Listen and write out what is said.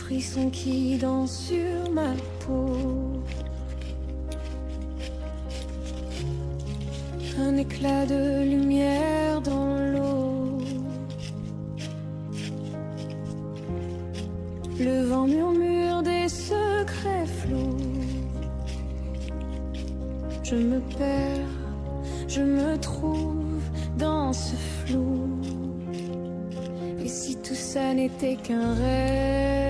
frissons qui dansent sur ma peau. Un éclat de lumière dans l'eau. Le vent murmure des secrets flous. Je me perds, je me trouve dans ce flou. Et si tout ça n'était qu'un rêve?